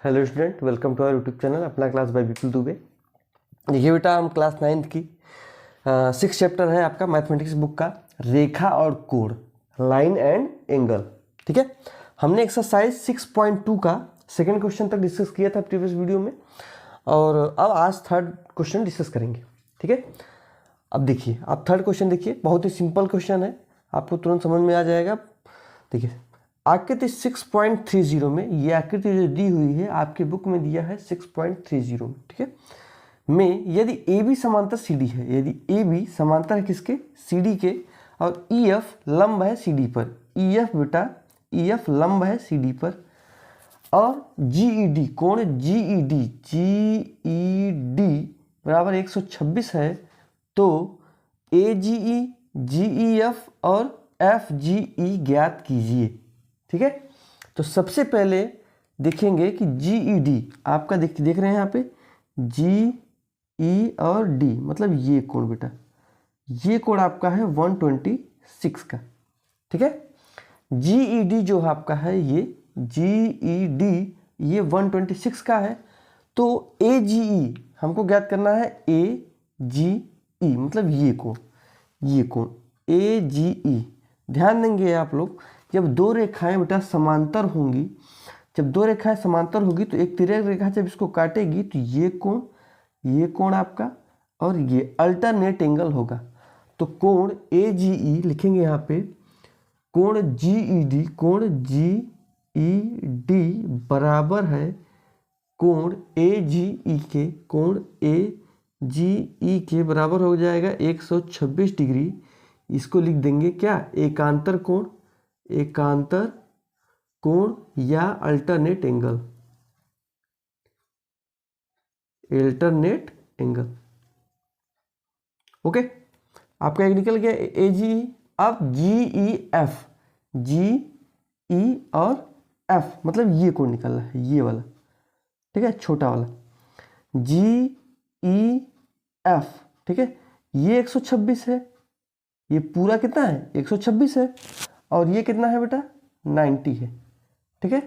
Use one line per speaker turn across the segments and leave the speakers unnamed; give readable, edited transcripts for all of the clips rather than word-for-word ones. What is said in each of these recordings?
Hello student, welcome to our YouTube channel अपना class by Vipul Dubey. देखिए बेटा, हम क्लास 9th की 6 चैप्टर है आपका मैथमेटिक्स बुक का, रेखा और कोण, लाइन एंड एंगल। ठीक है, हमने एक्सरसाइज 6.2 का सेकंड क्वेश्चन तक डिस्कस किया था प्रीवियस वीडियो में, और अब आज थर्ड क्वेश्चन डिस्कस करेंगे। ठीक है, अब देखिए, आप थर्ड क्वेश्चन देखिए, बहुत ही सिंपल क्वेश्चन है, आपको तुरंत समझ में आ जाएगा। देखिए, आकृति 6.30 में, ये आकृति जो दी हुई है आपके बुक में दिया है 6.30 में। ठीक है, में यदि ए बी समांतर सी डी है, यदि ए बी समांतर है किसके, सी डी के, और ई एफ लंब है सी डी पर, ई एफ बेटा, ई एफ लंब है सी डी पर, और जी ई डी कोण जी ई डी बराबर 126 है, तो ए जी ई एफ और एफ जी ई ज्ञात कीजिए। ठीक है, तो सबसे पहले देखेंगे कि जी ई डी आपका देख रहे हैं यहाँ पे, जी ई और डी मतलब ये कोण बेटा, ये कोण आपका है 126 का। ठीक है, जी ई डी जो आपका है, ये जी ई डी ये 126 का है, तो ए जी ई हमको ज्ञात करना है, ए जी ई मतलब ये कोण, ये कोण ए जी ई। ध्यान देंगे आप लोग, जब दो रेखाएं बेटा समांतर होंगी, जब दो रेखाएं समांतर होगी तो एक तिर्यक रेखा जब इसको काटेगी तो ये कोण आपका और ये अल्टरनेट एंगल होगा। तो कोण ए जी ई लिखेंगे यहाँ पे, कोण जी ई डी, कोण जी ई डी बराबर है कोण ए जी ई के, कोण ए जी ई के बराबर हो जाएगा 126 डिग्री। इसको लिख देंगे क्या, एकांतर कोण, एकांतर कोण या alternate angle, alternate angle. Okay, आपका एक निकल गया ए जी ई। अब जी ई एफ, जी ई और एफ मतलब ये कोण निकल रहा है, ये वाला। ठीक है, छोटा वाला जी ई एफ। ठीक है, ये 126 है, ये पूरा कितना है 126 है, और ये कितना है बेटा 90 है। ठीक है,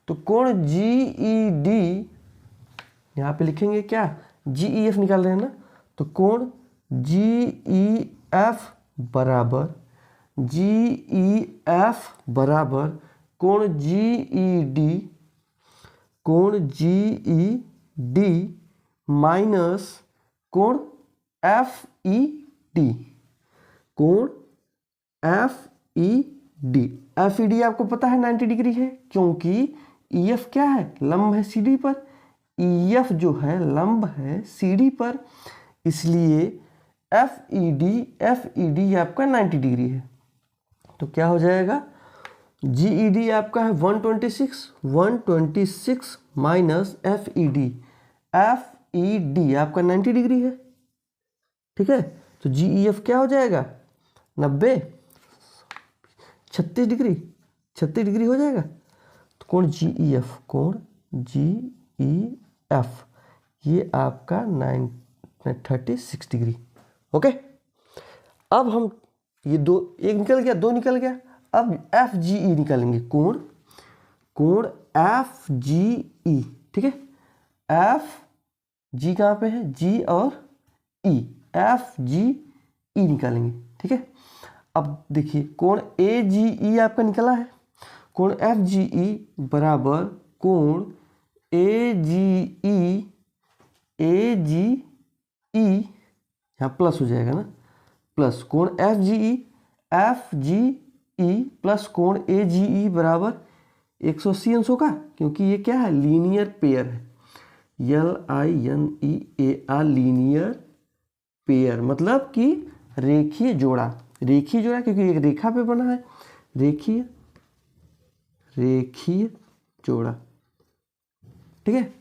तो कोण जी ई डी यहाँ पे लिखेंगे क्या, जी ई एफ निकाल रहे हैं ना, तो कोण जी ई एफ बराबर, जी ई एफ बराबर कोण जी ई डी, कोण जी ई डी माइनस कोण एफ ई डी, कोण F E D. F E D आपको पता है 90 डिग्री है, क्योंकि ई एफ क्या है, लंब है सी डी पर, ई एफ जो है लंब है सी डी पर, इसलिए एफ ई डी आपका 90 डिग्री है। तो क्या हो जाएगा, जी ई डी आपका है 126 माइनस एफ ई डी आपका 90 डिग्री है। ठीक है, तो जी ई एफ क्या हो जाएगा 90, 36 डिग्री हो जाएगा। तो कोण जी ई एफ, कोण जी ई एफ ये आपका 36 डिग्री। ओके, अब हम ये दो, एक निकल गया, दो निकल गया, अब एफ जी ई निकालेंगे, कोण एफ जी ई। ठीक है, एफ जी कहाँ पे है, जी और ई, एफ जी ई निकालेंगे। ठीक है, अब देखिए कोण ए जी ई आपका निकला है, कोण एफ जी ई बराबर कोण ए जी ई यहाँ प्लस हो जाएगा ना, प्लस कोण एफ जी ई प्लस कोण ए जी ई बराबर 180 अंशों का, क्योंकि ये क्या है, लीनियर पेयर है, LINEAR लीनियर पेयर मतलब कि रेखीय जोड़ा, क्योंकि एक रेखा पे बना है, रेखीय जोड़ा। ठीक है,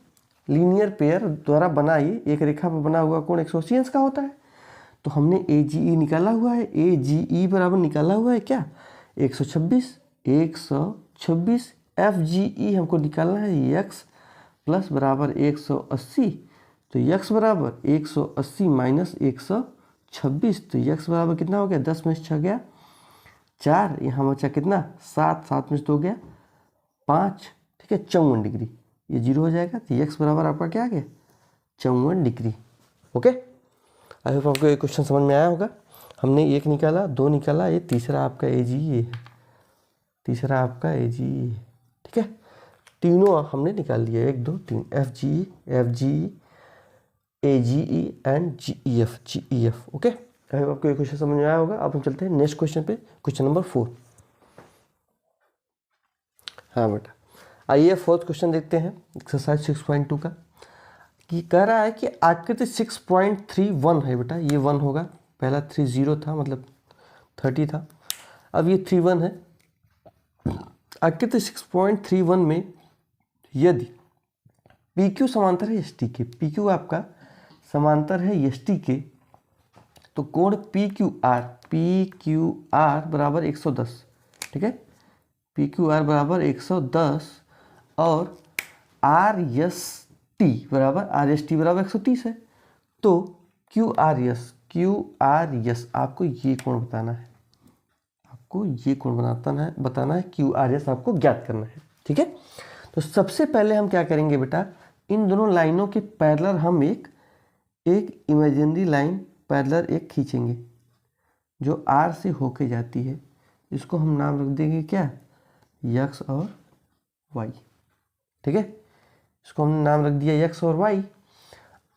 लीनियर पेयर द्वारा बना ही एक रेखा पे बना हुआ कोण 180 अंश का होता है। तो हमने ए जी ई निकाला हुआ है, ए जी ई बराबर निकाला हुआ है क्या 126 एफ जी ई हमको निकालना है x प्लस बराबर 180, तो x बराबर 180 माइनस 126, तो x बराबर कितना हो गया, 10 में से 6 गया 4, यहाँ बचा कितना 7 में से 2 गया 5। ठीक है, 54 डिग्री। ये 0 हो जाएगा, तो x बराबर आपका क्या आ गया 54 डिग्री। ओके, आई होप आपको ये क्वेश्चन समझ में आया होगा। हमने 1 निकाला, 2 निकाला, ये तीसरा आपका AGE है, तीसरा आपका AGE है। ठीक है, तीनों हमने निकाल लिया, 1 2 3, FGE AGE and GEF। Okay, I hope आपको ये क्वेश्चन समझ में आया होगा। अब हम चलते हैं नेक्स्ट क्वेश्चन पे, क्वेश्चन नंबर 4। हाँ बेटा, आइए फोर्थ क्वेश्चन देखते हैं एक्सरसाइज 6.2 का। कि कह रहा है कि आकृति 6.31 है बेटा, ये 1 होगा, पहला 30 था मतलब 30 था, अब ये 31 है। आकृति 6.31 में यदि PQ समांतर है ST के, PQ आपका समांतर है ST के, तो कोण PQR बराबर 110। ठीक है, PQR बराबर 110 और RST बराबर 130 है। तो QRS आपको ये कोण बताना है, आपको ये कोण बताना है QRS आपको ज्ञात करना है। ठीक है, तो सबसे पहले हम क्या करेंगे बेटा, इन दोनों लाइनों के पैरेलल हम एक इमेजिनरी लाइन पैरेलल एक खींचेंगे जो R से होके जाती है। इसको हम नाम रख देंगे क्या, X और Y। ठीक है, इसको हमने नाम रख दिया X और Y।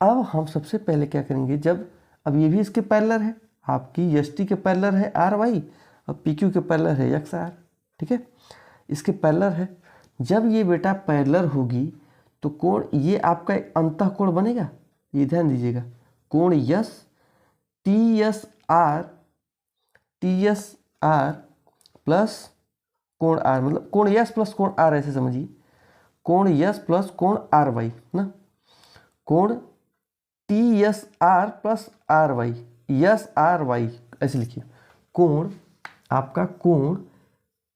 अब हम सबसे पहले क्या करेंगे, जब अब ये भी इसके पैरेलल है, आपकी ST के पैरेलल है RY और PQ के पैरेलल है XR। ठीक है, इसके पैरेलल है। जब ये बेटा पैरेलल होगी तो कोण ये आपका एक अंतःकोण बनेगा, ये ध्यान दीजिएगा, कोण TSR प्लस कोण R, मतलब कोण S प्लस कोण R, ऐसे समझिए, कोण S प्लस कोण RY ना, कोण TSR प्लस RY, SRY ऐसे लिखिए, कोण आपका कोण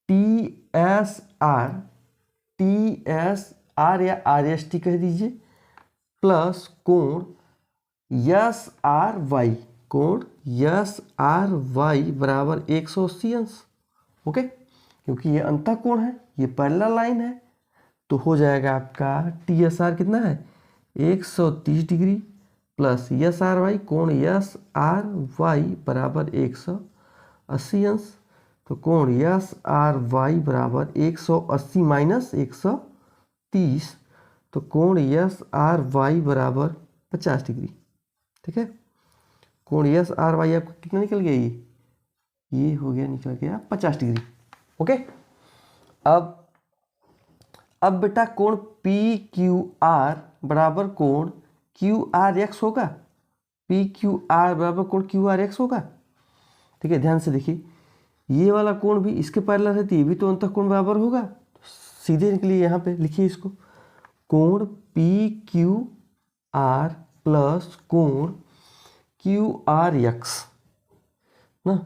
TSR या RST कह दीजिए प्लस कोण SRY, कोण SRY बराबर 180 अंश। ओके, क्योंकि ये अंतःकोण है, ये पैरेलल लाइन है, तो हो जाएगा आपका TSR कितना है 130 डिग्री प्लस SRY, कोण SRY बराबर 180 अंश। तो कोण SRY बराबर 180 माइनस 130, तो कोण SRY बराबर 50 डिग्री। ठीक है, कोण SRY आपको कितना निकल गया, ये हो गया, निकल गया 50 डिग्री। ओके, अब बेटा कोण PQR बराबर कोण QRX होगा, PQR बराबर कोण QRX होगा। ठीक है, ध्यान से देखिए, ये वाला कोण भी इसके पैरेलल है, तो ये भी तो अंतःकोण बराबर होगा। तो सीधे निकलिए, यहाँ पे लिखिए इसको, कोण PQR प्लस कोण QRX ना,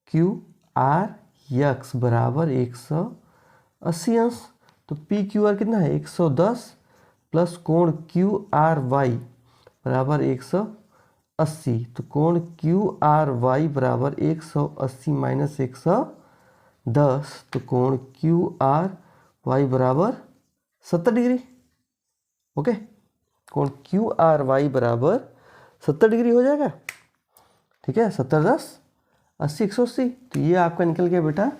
QRX बराबर 180 अंश। तो PQR कितना है 110 प्लस कोण QRY बराबर 180, तो कोण QRY बराबर 180 माइनस 110, तो कोण QRY बराबर 70 डिग्री। ओके, कोण QRY बराबर 70 डिग्री हो जाएगा। ठीक है, 70 10 80 180, तो ये आपका निकल गया बेटा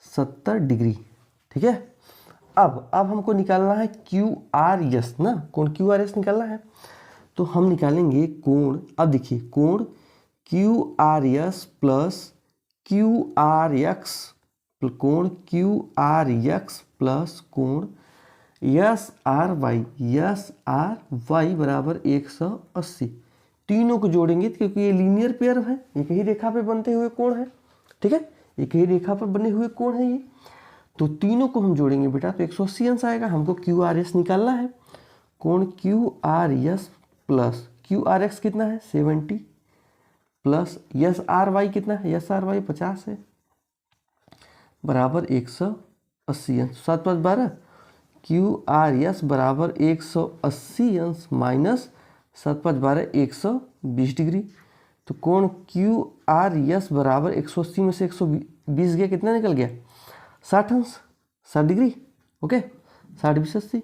70 डिग्री। ठीक है, अब हमको निकालना है QRS ना, कोण QRS निकालना है, तो हम निकालेंगे कोण, अब देखिए कोण QRS प्लस QRX, कोण QRX प्लस कोण SRY बराबर 180। तीनों को जोड़ेंगे क्योंकि ये लीनियर पेयर है, एक ही रेखा पे बनते हुए कोण है। ठीक है, एक ही रेखा पर बने हुए कोण है ये, तो तीनों को हम जोड़ेंगे बेटा तो 180 अंश आएगा। हमको QRS निकालना है, कोण QRS प्लस QRX कितना है 70 प्लस SRY कितना है, SRY 50 है, बराबर 180 अंश। 7 5 12, QRS बराबर 180 अंश माइनस 7 5 12 120 डिग्री। तो कोण QRS बराबर 180 में से 120 गया, कितना निकल गया 60 अंश, 60 डिग्री। ओके, 60/80।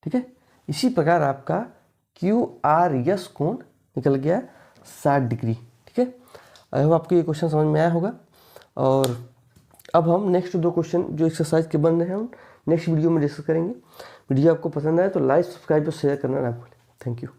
ठीक है, इसी प्रकार आपका QRS कोण निकल गया 60 डिग्री। ठीक है, आई होप आपको ये क्वेश्चन समझ में आया होगा। और अब हम नेक्स्ट 2 क्वेश्चन जो एक्सरसाइज के बन रहे हैं उन नेक्स्ट वीडियो में डिस्कस करेंगे। वीडियो आपको पसंद आए तो लाइक, सब्सक्राइब और शेयर करना ना भूलें। Thank you.